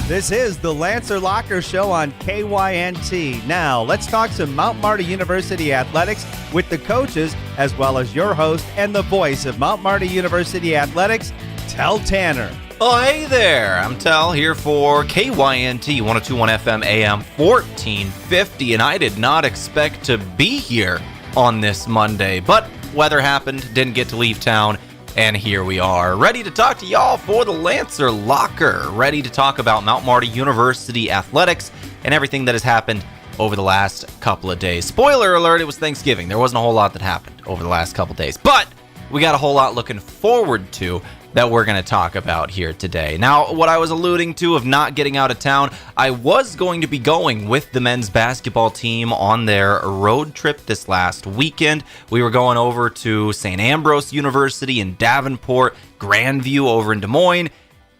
This is the Lancer Locker Show on KYNT. Now, let's talk some Mount Marty University athletics with the coaches, as well as your host and the voice of Mount Marty University athletics, Tel Tanner. Oh, hey there. I'm Tel here for KYNT 102.1 FM AM 1450, and I did not expect to be here on this Monday, but weather happened, didn't get to leave town, and here we are, ready to talk to y'all for the Lancer Locker, ready to talk about Mount Marty University athletics and everything that has happened over the last couple of days. Spoiler alert, it was Thanksgiving. There wasn't a whole lot that happened over the last couple of days, but we got a whole lot looking forward to that we're going to talk about here today. Now, what I was alluding to of not getting out of town, I was going to be going with the men's basketball team on their road trip this last weekend. We were going over to St. Ambrose University in Davenport, Grandview over in Des Moines.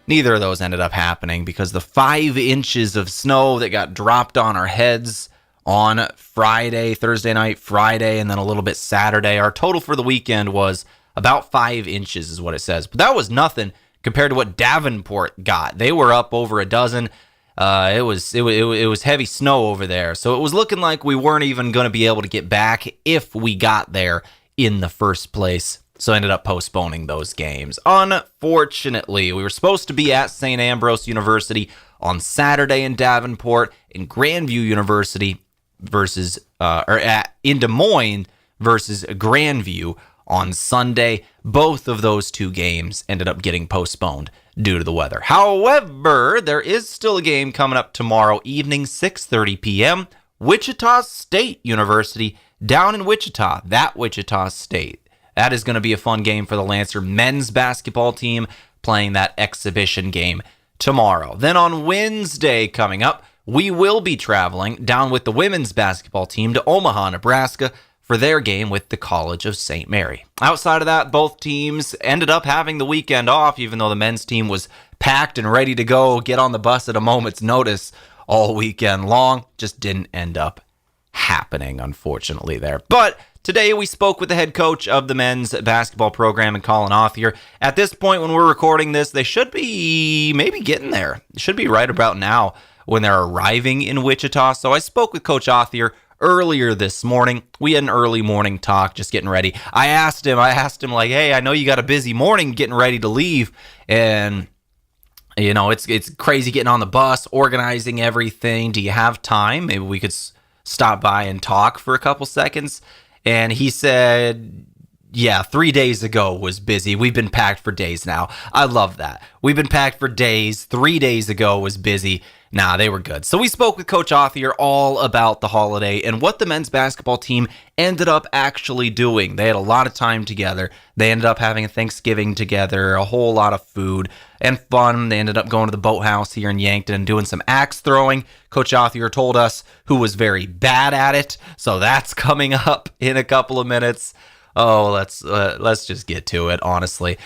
Neither of those ended up happening because the 5 inches of snow that got dropped on our heads on Friday, Thursday night, Friday, and then a little bit Saturday, our total for the weekend was about 5 inches is what it says. But that was nothing compared to what Davenport got. They were up over a dozen. It was heavy snow over there. So it was looking like we weren't even going to be able to get back if we got there in the first place. So I ended up postponing those games. Unfortunately, we were supposed to be at St. Ambrose University on Saturday in Davenport, in Grandview University in Des Moines versus Grandview on Sunday. Both of those 2 games ended up getting postponed due to the weather. However, there is still a game coming up tomorrow evening, 6:30 p.m. Wichita State University down in Wichita. That Wichita State. That is going to be a fun game for the Lancer men's basketball team playing that exhibition game tomorrow. Then on Wednesday coming up, we will be traveling down with the women's basketball team to Omaha, Nebraska, for their game with the College of St. Mary. Outside of that, both teams ended up having the weekend off, even though the men's team was packed and ready to go, get on the bus at a moment's notice all weekend long. Just didn't end up happening, unfortunately, there. But today we spoke with the head coach of the men's basketball program, and Collin Authier. At this point, when we're recording this, they should be maybe getting there. It should be right about now when they're arriving in Wichita. So I spoke with Coach Authier earlier this morning. We had an early morning talk, just getting ready. I asked him like, hey, I know you got a busy morning getting ready to leave, and you know, it's crazy getting on the bus, organizing everything. Do you have time? Maybe we could stop by and talk for a couple seconds. And he said, yeah, 3 days ago was busy. We've been packed for days now. I love that. We've been packed for days. 3 days ago was busy. Nah, they were good. So we spoke with Coach Authier all about the holiday and what the men's basketball team ended up actually doing. They had a lot of time together. They ended up having a Thanksgiving together, a whole lot of food and fun. They ended up going to the boathouse here in Yankton and doing some axe throwing. Coach Authier told us who was very bad at it, so that's coming up in a couple of minutes. Oh, let's just get to it, honestly.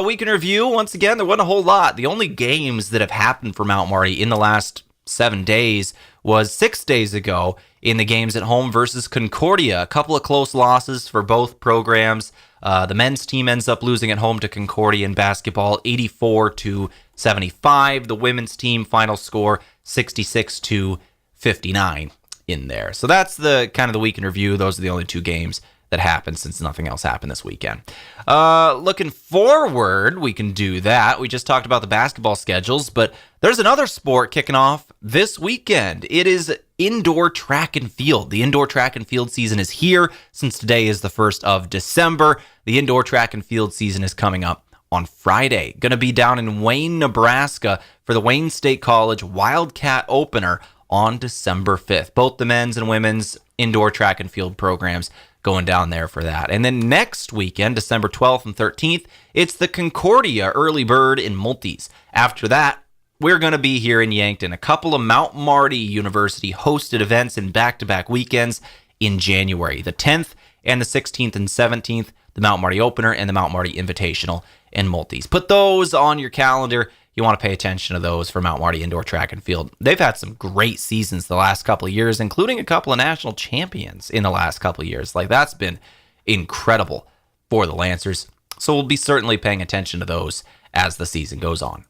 Week in review, once again, there wasn't a whole lot. The only games that have happened for Mount Marty in the last 7 days was 6 days ago in the games at home versus Concordia. A couple of close losses for both programs. The men's team ends up losing at home to Concordia in basketball, 84-75. The women's team final score, 66-59 in there. So that's the kind of the week in review. Those are the only 2 games that happened since nothing else happened this weekend. Looking forward, we can do that. We just talked about the basketball schedules, but there's another sport kicking off this weekend. It is indoor track and field. The indoor track and field season is here since today is the 1st of December. The indoor track and field season is coming up on Friday. Going to be down in Wayne, Nebraska for the Wayne State College Wildcat Opener on December 5th. Both the men's and women's indoor track and field programs going down there for that. And then next weekend, December 12th and 13th, it's the Concordia Early Bird in Multis. After that, we're going to be here in Yankton. A couple of Mount Marty University hosted events in back-to-back weekends in January. The 10th and the 16th and 17th, the Mount Marty Opener and the Mount Marty Invitational in Multis. Put those on your calendar. You want to pay attention to those for Mount Marty Indoor Track and Field. They've had some great seasons the last couple of years, including a couple of national champions in the last couple of years. Like, that's been incredible for the Lancers. So we'll be certainly paying attention to those as the season goes on.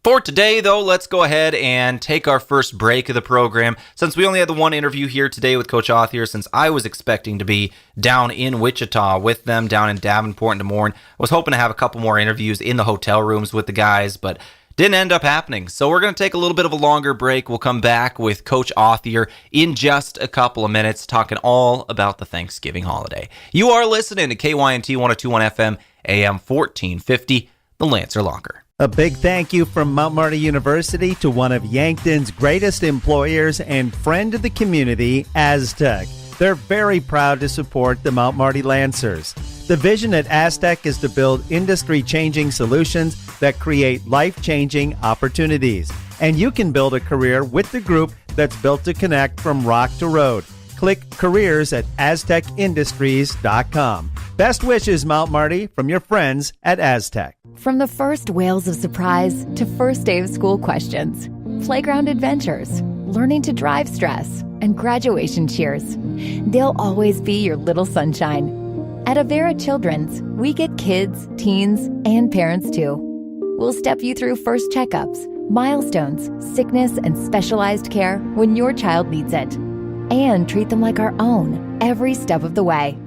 For today, though, let's go ahead and take our first break of the program. Since we only had the one interview here today with Coach Authier, since I was expecting to be down in Wichita with them, down in Davenport and Des Moines, I was hoping to have a couple more interviews in the hotel rooms with the guys, but didn't end up happening. So we're going to take a little bit of a longer break. We'll come back with Coach Authier in just a couple of minutes, talking all about the Thanksgiving holiday. You are listening to KYNT 102.1 FM, AM 1450, the Lancer Locker. A big thank you from Mount Marty University to one of Yankton's greatest employers and friend of the community, Aztec. They're very proud to support the Mount Marty Lancers. The vision at Aztec is to build industry-changing solutions that create life-changing opportunities. And you can build a career with the group that's built to connect from rock to road. Click careers at aztecindustries.com. Best wishes, Mount Marty, from your friends at Aztec. From the first wails of surprise to first day of school questions, playground adventures, learning to drive stress, and graduation cheers, they'll always be your little sunshine. At Avera Children's, we get kids, teens, and parents too. We'll step you through first checkups, milestones, sickness, and specialized care when your child needs it, and treat them like our own every step of the way.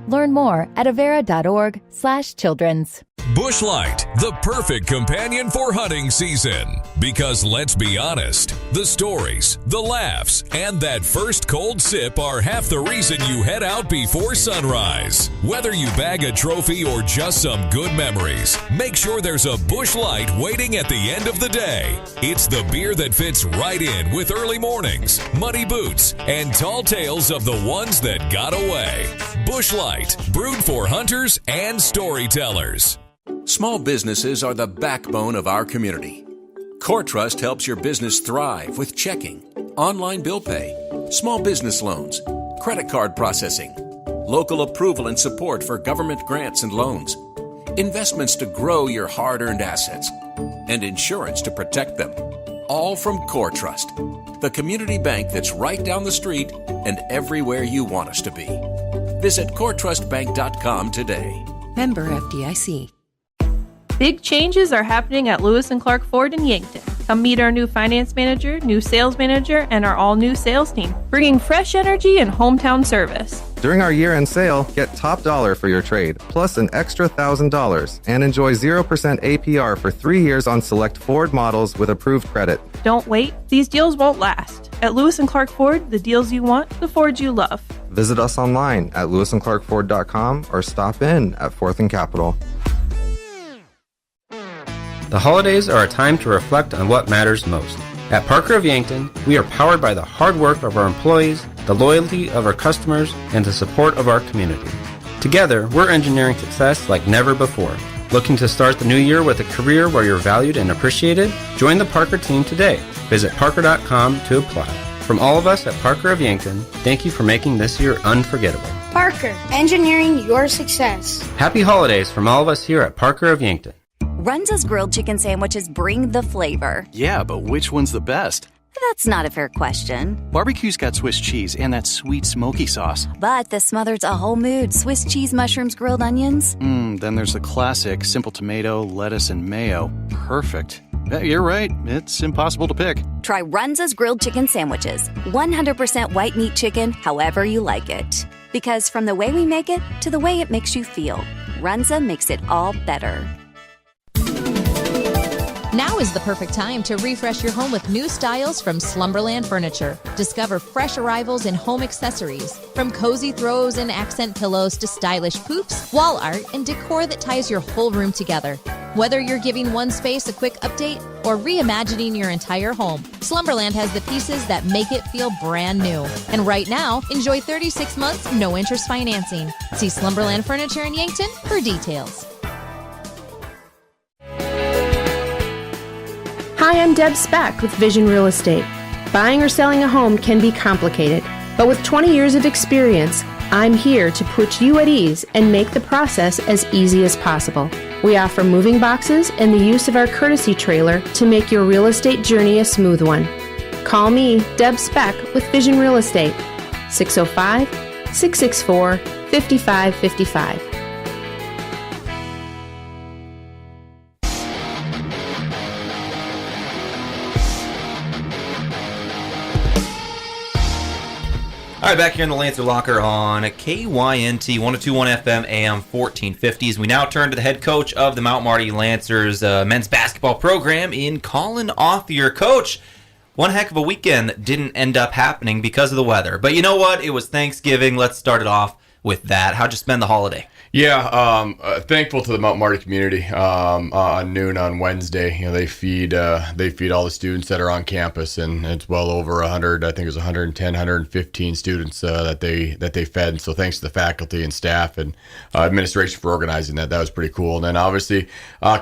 Learn more at avera.org/children's. Busch Light, the perfect companion for hunting season. Because let's be honest, the stories, the laughs, and that first cold sip are half the reason you head out before sunrise. Whether you bag a trophy or just some good memories, make sure there's a Busch Light waiting at the end of the day. It's the beer that fits right in with early mornings, muddy boots, and tall tales of the ones that got away. Busch Light, brewed for hunters and storytellers. Small businesses are the backbone of our community. CoreTrust helps your business thrive with checking, online bill pay, small business loans, credit card processing, local approval and support for government grants and loans, investments to grow your hard-earned assets, and insurance to protect them. All from CoreTrust, the community bank that's right down the street and everywhere you want us to be. Visit CoreTrustBank.com today. Member FDIC. Big changes are happening at Lewis & Clark Ford in Yankton. Come meet our new finance manager, new sales manager, and our all-new sales team, bringing fresh energy and hometown service. During our year-end sale, get top dollar for your trade, plus an extra $1,000, and enjoy 0% APR for 3 years on select Ford models with approved credit. Don't wait. These deals won't last. At Lewis & Clark Ford, the deals you want, the Fords you love. Visit us online at lewisandclarkford.com or stop in at 4th and Capitol. The holidays are a time to reflect on what matters most. At Parker of Yankton, we are powered by the hard work of our employees, the loyalty of our customers, and the support of our community. Together, we're engineering success like never before. Looking to start the new year with a career where you're valued and appreciated? Join the Parker team today. Visit parker.com to apply. From all of us at Parker of Yankton, thank you for making this year unforgettable. Parker, engineering your success. Happy holidays from all of us here at Parker of Yankton. Runza's grilled chicken sandwiches bring the flavor. Yeah, but which one's the best? That's not a fair question. Barbecue's got Swiss cheese and that sweet smoky sauce. But the smothered's a whole mood. Swiss cheese, mushrooms, grilled onions. Then there's the classic simple tomato, lettuce, and mayo. Perfect. You're right. It's impossible to pick. Try Runza's grilled chicken sandwiches. 100% white meat chicken, however you like it. Because from the way we make it to the way it makes you feel, Runza makes it all better. Now is the perfect time to refresh your home with new styles from Slumberland Furniture. Discover fresh arrivals in home accessories, from cozy throws and accent pillows to stylish poofs, wall art, and decor that ties your whole room together. Whether you're giving one space a quick update or reimagining your entire home, Slumberland has the pieces that make it feel brand new. And right now, enjoy 36 months no interest financing. See Slumberland Furniture in Yankton for details. Hi, I'm Deb Speck with Vision Real Estate. Buying or selling a home can be complicated, but with 20 years of experience, I'm here to put you at ease and make the process as easy as possible. We offer moving boxes and the use of our courtesy trailer to make your real estate journey a smooth one. Call me, Deb Speck, with Vision Real Estate, 605-664-5555. All right, back here in the Lancer Locker on KYNT 102.1 FM AM 1450s. We now turn to the head coach of the Mount Marty Lancers men's basketball program in Collin Authier. Coach, one heck of a weekend that didn't end up happening because of the weather. But you know what? It was Thanksgiving. Let's start it off with that. How'd you spend the holiday? Yeah, thankful to the Mount Marty community. On noon on Wednesday, they feed all the students that are on campus, and it's well over 100. I think it was 110, 115 students that they fed. And so thanks to the faculty and staff and administration for organizing that. That was pretty cool. And then obviously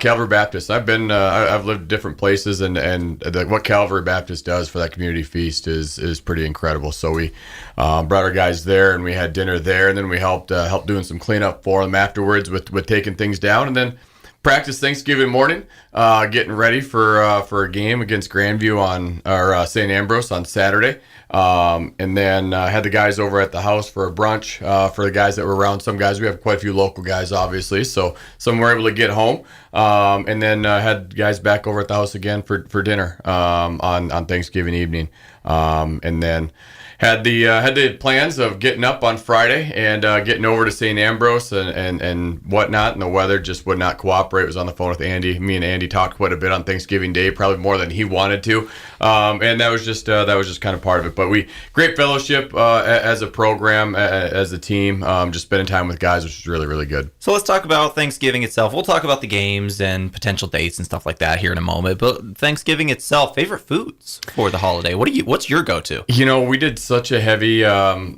Calvary Baptist. I've lived different places, and what Calvary Baptist does for that community feast is pretty incredible. So we brought our guys there, and we had dinner there, and then we helped doing some cleanup for them afterwards with taking things down, and then practice Thanksgiving morning, getting ready for a game against Grandview or St. Ambrose on Saturday, and then had the guys over at the house for a brunch for the guys that were around. Some guys, we have quite a few local guys, obviously, so some were able to get home, and then had guys back over at the house again for dinner on Thanksgiving evening, and then had the plans of getting up on Friday and getting over to St. Ambrose and whatnot, and the weather just would not cooperate. I was on the phone with Andy. Me and Andy talked quite a bit on Thanksgiving Day, probably more than he wanted to, and that was just kind of part of it. But great fellowship as a program, as a team, just spending time with guys, which was really, really good. So let's talk about Thanksgiving itself. We'll talk about the games and potential dates and stuff like that here in a moment. But Thanksgiving itself, favorite foods for the holiday. What's your go-to? We did such a heavy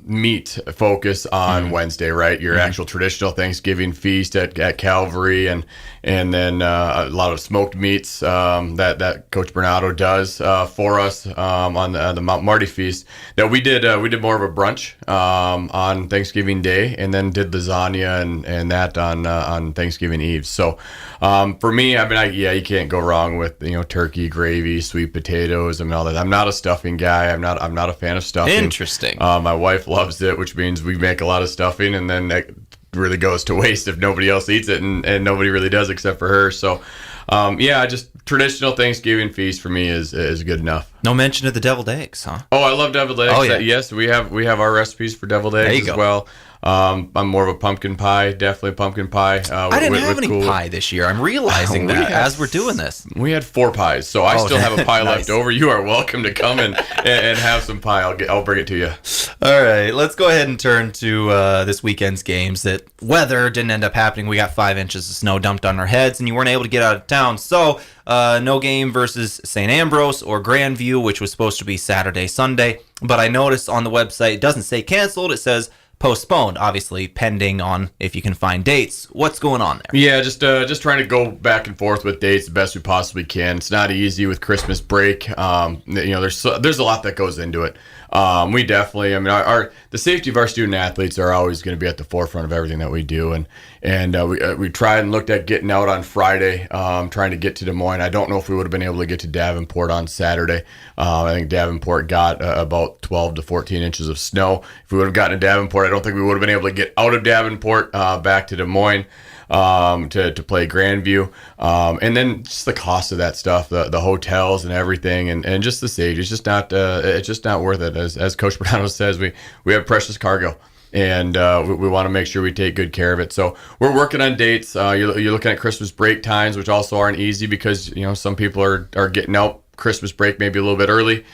meat focus on Wednesday, right? Your actual traditional Thanksgiving feast at Calvary, and then a lot of smoked meats that Coach Bernardo does for us on the Mount Marty feast. That we did more of a brunch on Thanksgiving Day, and then did lasagna and that on Thanksgiving Eve. So for me, you can't go wrong with turkey, gravy, sweet potatoes, and all that. I'm not a stuffing guy. I'm not a fan of stuffing. Interesting. My wife loves it, which means we make a lot of stuffing, and then that really goes to waste if nobody else eats it, and nobody really does except for her. So just traditional Thanksgiving feast for me is good enough. No mention of the deviled eggs, huh? Oh, I love deviled eggs. Oh, yeah. Yes, we have our recipes for deviled eggs as well. I'm more of a pumpkin pie, definitely pumpkin pie. I didn't have any pie this year. I'm realizing that as we're doing this. We had 4 pies, so I still have a pie left over. You are welcome to come and have some pie. I'll bring it to you. All right, let's go ahead and turn to this weekend's games. That weather didn't end up happening. We got 5 inches of snow dumped on our heads, and you weren't able to get out of town. So no game versus St. Ambrose or Grandview, which was supposed to be Saturday, Sunday. But I noticed on the website it doesn't say canceled. It says postponed, obviously pending on if you can find dates. What's going on there? Yeah, just trying to go back and forth with dates the best we possibly can. It's not easy with Christmas break. There's a lot that goes into it. We definitely, the safety of our student athletes are always going to be at the forefront of everything that we do, and we tried and looked at getting out on Friday, trying to get to Des Moines. I don't know if we would have been able to get to Davenport on Saturday. I think Davenport got about 12 to 14 inches of snow. If we would have gotten to Davenport, I don't think we would have been able to get out of Davenport back to Des Moines to play Grandview, and then just the cost of that stuff, the hotels and everything, and just the safety. It's just not worth it. As Coach Bernardo says, we have precious cargo, and we want to make sure we take good care of it. So we're working on dates. You're looking at Christmas break times, which also aren't easy because some people are getting out Christmas break maybe a little bit early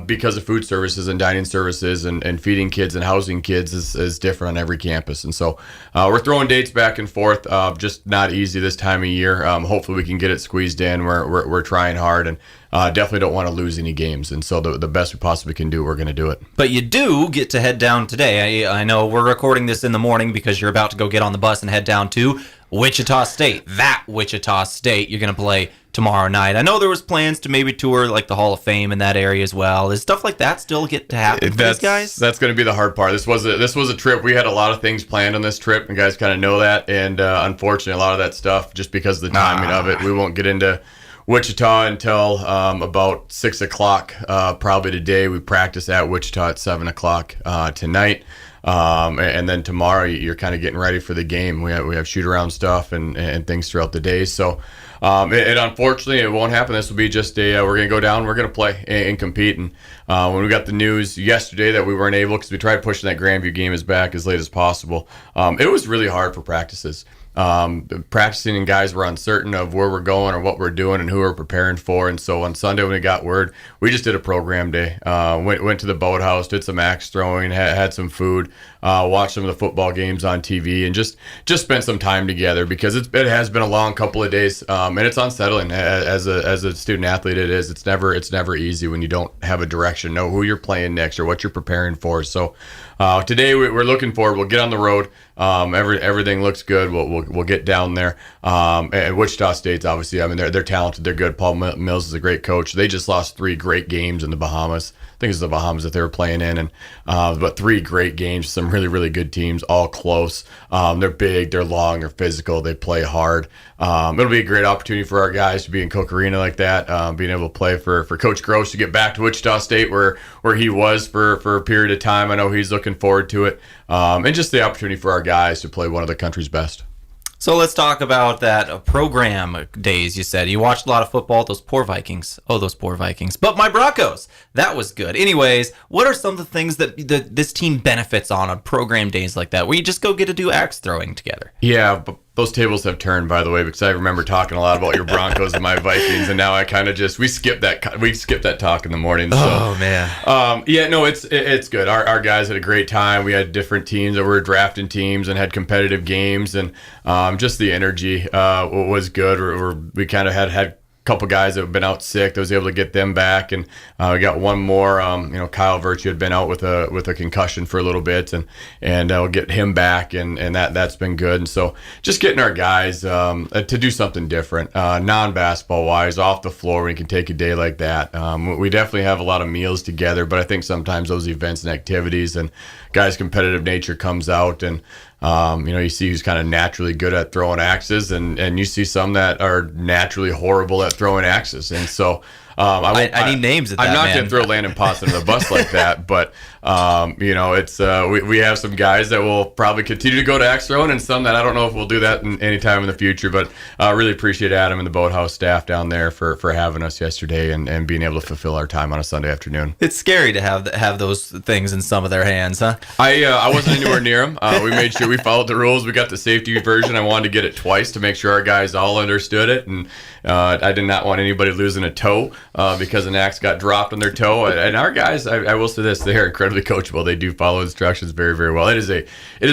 because of food services and dining services and feeding kids and housing kids is different on every campus. And so we're throwing dates back and forth, just not easy this time of year. Hopefully we can get it squeezed in. We're trying hard, and definitely don't want to lose any games. And so the best we possibly can do, we're going to do it. But you do get to head down today. I know we're recording this in the morning because you're about to go get on the bus and head down to Wichita State. That Wichita State you're going to play tomorrow night. I know there was plans to maybe tour like the Hall of Fame in that area as well. Is stuff like that still get to happen for these guys? That's going to be the hard part. This was a trip. We had a lot of things planned on this trip, and guys kind of know that. And unfortunately, a lot of that stuff, just because of the timing of it, we won't get into Wichita until about 6 o'clock probably today. We practice at Wichita at 7 o'clock tonight. And then tomorrow you're kind of getting ready for the game. We have shoot around stuff and things throughout the day. So it unfortunately, it won't happen. This will be just we're going to go down, we're going to play and compete. And when we got the news yesterday that we weren't able, because we tried pushing that Grandview game back as late as possible, it was really hard for practices. Practicing and guys were uncertain of where we're going or what we're doing and who we're preparing for. And so on Sunday when we got word, we just did a program day. Went to the boathouse, did some axe throwing, had some food, watched some of the football games on TV, and just spent some time together, because it has been a long couple of days, and it's unsettling as a student athlete. It is. It's never easy when you don't have a direction, know who you're playing next or what you're preparing for. So today we're looking forward. We'll get on the road. Everything looks good. We'll get down there. And Wichita State's obviously, I mean, they're talented. They're good. Paul Mills is a great coach. They just lost 3 great games in the Bahamas. I think it's the Bahamas that they were playing in, and but 3 great games. Some really, really good teams, all close. They're big, they're long, they're physical, they play hard. It'll be a great opportunity for our guys to be in Coke Arena like that, being able to play for Coach Gross to get back to Wichita State where he was for a period of time. I know he's looking forward to it, and just the opportunity for our guys to play one of the country's best. So let's talk about that program days. You said you watched a lot of football. Those poor Vikings. Oh, those poor Vikings. But my Broncos, that was good. Anyways, what are some of the things that this team benefits on program days like that, where you just go get to do axe throwing together? Yeah, but those tables have turned, by the way, because I remember talking a lot about your Broncos and my Vikings, and now I kind of we skipped that talk in the morning. So. Oh man. It's good. Our guys had a great time. We had different teams that were drafting teams and had competitive games, and just the energy was good. We kind of had couple guys that have been out sick that was able to get them back, and we got one more. Kyle Virtue had been out with a concussion for a little bit, and we'll get him back, and that's been good. And so just getting our guys to do something different, non-basketball wise, off the floor, when you can take a day like that. We definitely have a lot of meals together, but I think sometimes those events and activities and guys' competitive nature comes out, and you see who's kind of naturally good at throwing axes, and you see some that are naturally horrible at throwing axes. And so I need names at that, I'm not man. going to throw Landon Potts under the bus like that, but it's we have some guys that will probably continue to go to axe throwing, and some that I don't know if we'll do that any time in the future. But really appreciate Adam and the Boathouse staff down there for having us yesterday and being able to fulfill our time on a Sunday afternoon. It's scary to have those things in some of their hands, huh? I wasn't anywhere near them. We made sure we followed the rules. We got the safety version. I wanted to get it twice to make sure our guys all understood it, and I did not want anybody losing a toe because an axe got dropped on their toe. And our guys, I will say this, they are incredibly coachable. They do follow instructions very, very well. It is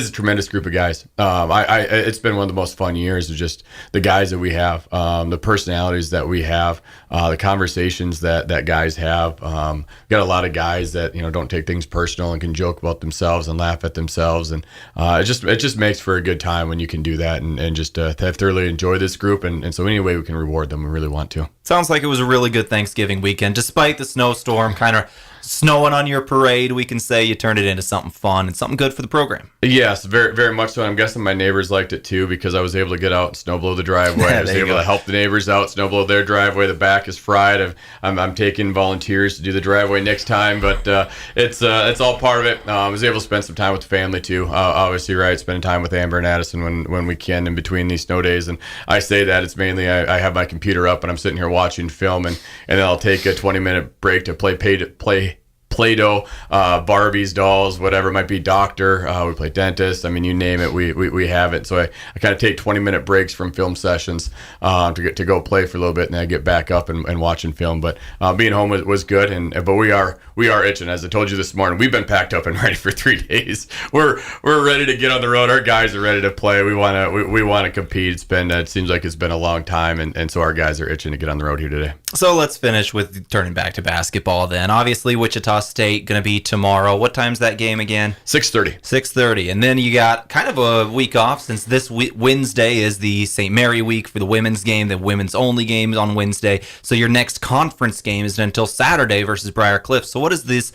a tremendous group of guys. It's been one of the most fun years of just the guys that we have, the personalities that we have, the conversations that guys have. Got a lot of guys that don't take things personal and can joke about themselves and laugh at themselves, and it just makes for a good time when you can do that and just thoroughly enjoy this group. And so any way we can reward them, we really want to. Sounds like it was a really good Thanksgiving weekend, despite the snowstorm kind of snowing on your parade. We can say you turned it into something fun and something good for the program. Yes, very, very much so. I'm guessing my neighbors liked it too, because I was able to get out and snow blow the driveway. I was able to help the neighbors out, snow blow their driveway. The back is fried. I'm taking volunteers to do the driveway next time, but it's all part of it. I was able to spend some time with the family too. Obviously, right, spending time with Amber and Addison when we can in between these snow days. And I say that it's mainly I have my computer up and I'm sitting here watching film, and then I'll take a 20-minute break to play Play-Doh, Barbies, dolls, whatever it might be, doctor. We play dentist. I mean, you name it, we have it. So I kind of take 20-minute breaks from film sessions to go play for a little bit, and then I get back up and watching film. But being home was good, but we are itching. As I told you this morning, we've been packed up and ready for 3 days. We're ready to get on the road. Our guys are ready to play. We want to compete. It seems like it's been a long time, and so our guys are itching to get on the road here today. So let's finish with turning back to basketball then. Obviously, Wichita State going to be tomorrow. What time's that game again? 6:30. 6:30. And then you got kind of a week off, since this Wednesday is the St. Mary week for the women's game, the women's only games on Wednesday. So your next conference game isn't until Saturday versus Briar Cliff. So what does this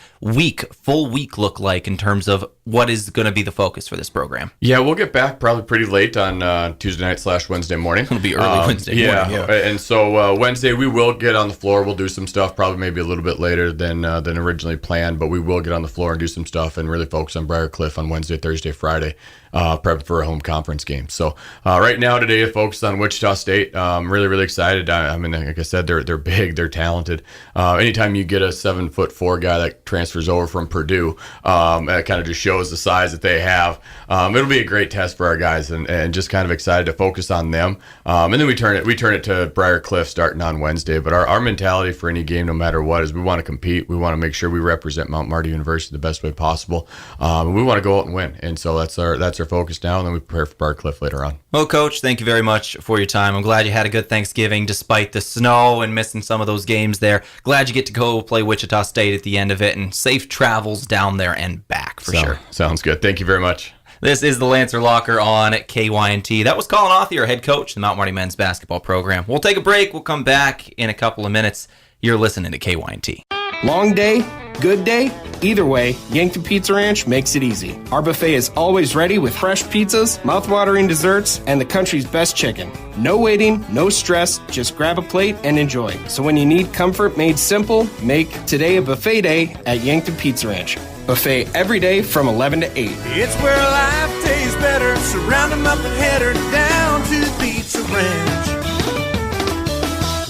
full week look like in terms of what is going to be the focus for this program? Yeah, we'll get back probably pretty late on Tuesday night / Wednesday morning. It'll be early Wednesday morning. Yeah. And so Wednesday we will get on the floor. We'll do some stuff, probably maybe a little bit later than originally planned, but we will get on the floor and do some stuff and really focus on Briar Cliff on Wednesday, Thursday, Friday. prepping for a home conference game. So right now today, focused on Wichita State. Really, really excited. I mean, like I said, they're big, they're talented. Anytime you get a 7'4" guy that transfers over from Purdue, that kind of just shows the size that they have. It'll be a great test for our guys, and just kind of excited to focus on them. And then we turn it to Briar Cliff starting on Wednesday. But our mentality for any game, no matter what, is we want to compete. We want to make sure we represent Mount Marty University the best way possible. We want to go out and win. And so that's our focus now. And then we prepare for Briar Cliff later on. Well, Coach, thank you very much for your time. I'm glad you had a good Thanksgiving despite the snow and missing some of those games there. Glad you get to go play Wichita State at the end of it, and safe travels down there and back for sure. Sounds good. Thank you very much. This is the Lancer Locker on KYNT. That was Collin Authier, head coach of the Mount Marty men's basketball program. We'll take a break. We'll come back in a couple of minutes. You're listening to KYNT. Long day, good day, either way, Yankton Pizza Ranch makes it easy. Our buffet is always ready with fresh pizzas, mouth-watering desserts, and the country's best chicken. No waiting, no stress, just grab a plate and enjoy. So when you need comfort made simple, make today a buffet day at Yankton Pizza Ranch. Buffet every day from 11 to 8. It's where life tastes better. Surround them up and head her down to the Pizza Ranch.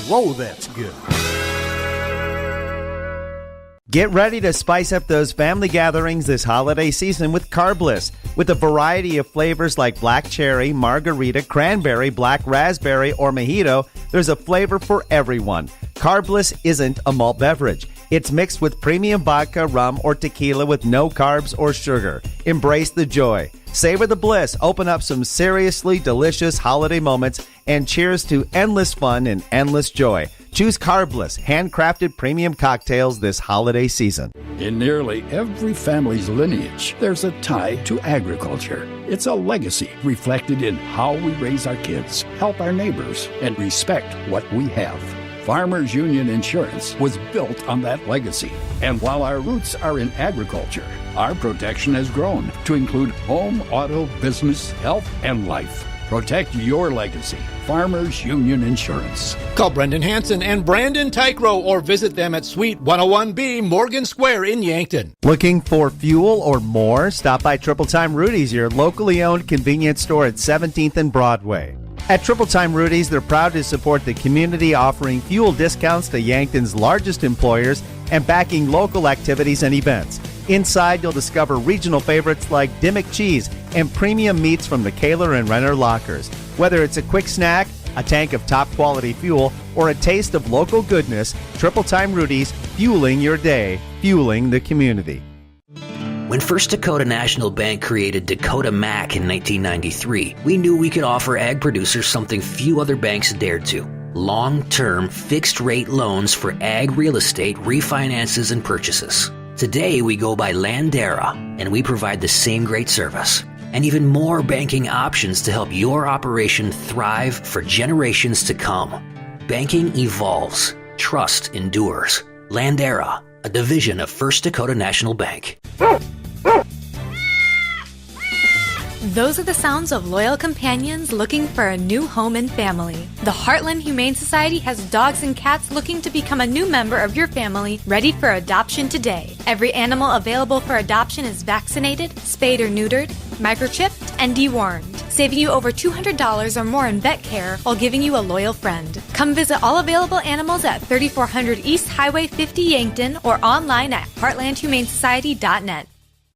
Whoa, that's good. Get ready to spice up those family gatherings this holiday season with Carbliss. With a variety of flavors like black cherry, margarita, cranberry, black raspberry, or mojito, there's a flavor for everyone. Carbliss isn't a malt beverage. It's mixed with premium vodka, rum, or tequila with no carbs or sugar. Embrace the joy. Savor the bliss. Open up some seriously delicious holiday moments, and cheers to endless fun and endless joy. Choose Carbliss, handcrafted premium cocktails this holiday season. In nearly every family's lineage, there's a tie to agriculture. It's a legacy reflected in how we raise our kids, help our neighbors, and respect what we have. Farmers Union Insurance was built on that legacy. And while our roots are in agriculture, our protection has grown to include home, auto, business, health, and life. Protect your legacy. Farmers Union Insurance. Call Brendan Hansen and Brandon Tykrow or visit them at Suite 101B Morgan Square in Yankton. Looking for fuel or more? Stop by Triple Time Rudy's, your locally owned convenience store at 17th and Broadway. At Triple Time Rudy's, they're proud to support the community, offering fuel discounts to Yankton's largest employers and backing local activities and events. Inside, you'll discover regional favorites like Dimmick Cheese and premium meats from the Kaler and Renner lockers. Whether it's a quick snack, a tank of top-quality fuel, or a taste of local goodness, Triple Time Rudy's, fueling your day, fueling the community. When First Dakota National Bank created Dakota Mac in 1993, we knew we could offer ag producers something few other banks dared to. Long-term, fixed-rate loans for ag real estate refinances and purchases. Today, we go by Landera, and we provide the same great service. And even more banking options to help your operation thrive for generations to come. Banking evolves. Trust endures. Landera, a division of First Dakota National Bank. Those are the sounds of loyal companions looking for a new home and family. The Heartland Humane Society has dogs and cats looking to become a new member of your family, ready for adoption today. Every animal available for adoption is vaccinated, spayed or neutered, microchipped, and dewormed, saving you over $200 or more in vet care while giving you a loyal friend. Come visit all available animals at 3400 East Highway 50 Yankton or online at heartlandhumanesociety.net.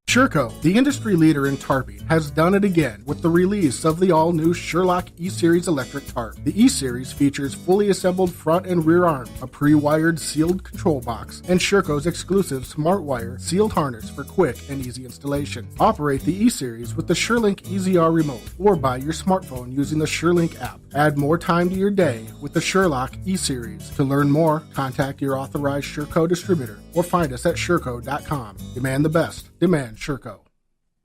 Sherco, the industry leader in tarping, has done it again with the release of the all-new Sherlock E-Series electric tarp. The E-Series features fully assembled front and rear arms, a pre-wired sealed control box, and Sherco's exclusive SmartWire sealed harness for quick and easy installation. Operate the E-Series with the SureLink EZR remote or by your smartphone using the SureLink app. Add more time to your day with the Sherlock E-Series. To learn more, contact your authorized Sherco distributor or find us at Sherco.com. Demand the best. Demand Sherco.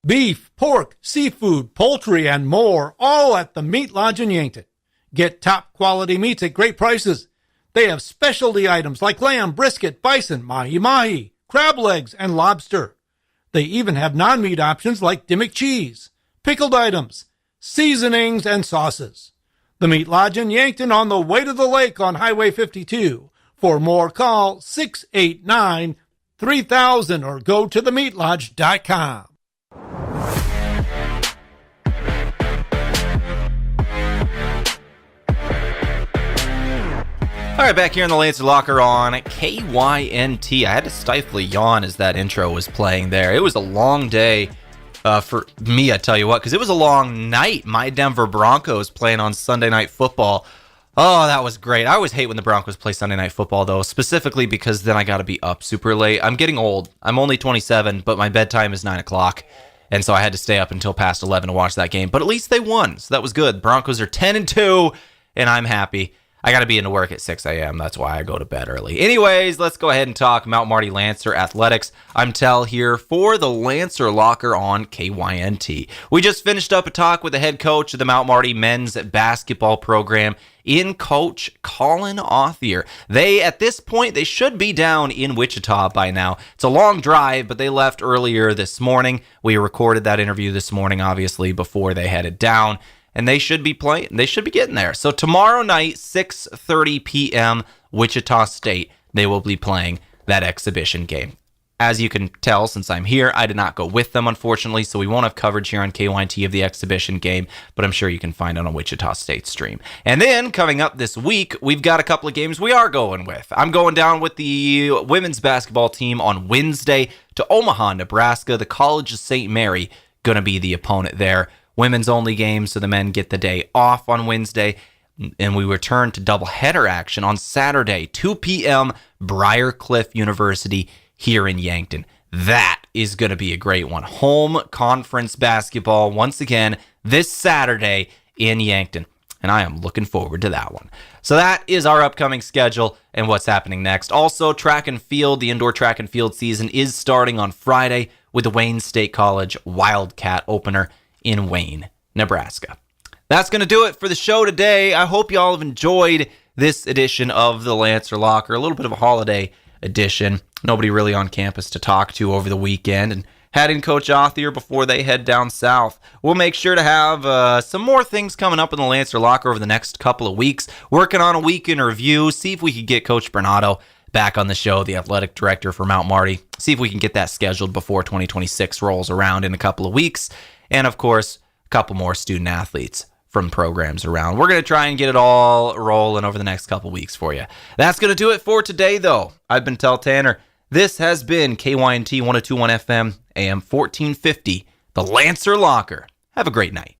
Beef, pork, seafood, poultry, and more, all at the Meat Lodge in Yankton. Get top quality meats at great prices. They have specialty items like lamb, brisket, bison, mahi-mahi, crab legs, and lobster. They even have non-meat options like Dimmick cheese, pickled items, seasonings, and sauces. The Meat Lodge in Yankton on the way to the lake on Highway 52. For more, call 689-3000 or go to themeatlodge.com. All right, back here in the Lancer Locker on KYNT. I had to stifle a yawn as that intro was playing there. It was a long day for me, I tell you what, because it was a long night. My Denver Broncos playing on Sunday Night Football. Oh, that was great. I always hate when the Broncos play Sunday Night Football, though, specifically because then I got to be up super late. I'm getting old. I'm only 27, but my bedtime is 9 o'clock. And so I had to stay up until past 11 to watch that game. But at least they won, so that was good. Broncos are 10-2, and I'm happy. I got to be into work at 6 a.m. That's why I go to bed early. Anyways, let's go ahead and talk Mount Marty Lancer Athletics. I'm Tell here for the Lancer Locker on KYNT. We just finished up a talk with the head coach of the Mount Marty men's basketball program in Coach Collin Authier. They, at this point, they should be down in Wichita by now. It's a long drive, but they left earlier this morning. We recorded that interview this morning, obviously, before they headed down. And they should be playing. They should be getting there. So tomorrow night, 6:30 p.m., Wichita State, they will be playing that exhibition game. As you can tell, since I'm here, I did not go with them, unfortunately, so we won't have coverage here on KYNT of the exhibition game, but I'm sure you can find it on Wichita State stream. And then, coming up this week, we've got a couple of games we are going with. I'm going down with the women's basketball team on Wednesday to Omaha, Nebraska. The College of St. Mary going to be the opponent there. Women's only game, so the men get the day off on Wednesday, and we return to doubleheader action on Saturday, 2 p.m., Briar Cliff University here in Yankton. That is going to be a great one. Home conference basketball once again this Saturday in Yankton, and I am looking forward to that one. So that is our upcoming schedule and what's happening next. Also, track and field, the indoor track and field season is starting on Friday with the Wayne State College Wildcat opener in Wayne, Nebraska. That's going to do it for the show today. I hope you all have enjoyed this edition of the Lancer Locker, a little bit of a holiday edition. Nobody really on campus to talk to over the weekend, and had in Coach Authier before they head down south. We'll make sure to have some more things coming up in the Lancer Locker over the next couple of weeks. Working on a week in review, see if we could get Coach Bernardo back on the show, the athletic director for Mount Marty. See if we can get that scheduled before 2026 rolls around in a couple of weeks. And, of course, a couple more student athletes from programs around. We're going to try and get it all rolling over the next couple weeks for you. That's going to do it for today, though. I've been Tell Tanner. This has been KYNT 102.1 FM, AM 1450, the Lancer Locker. Have a great night.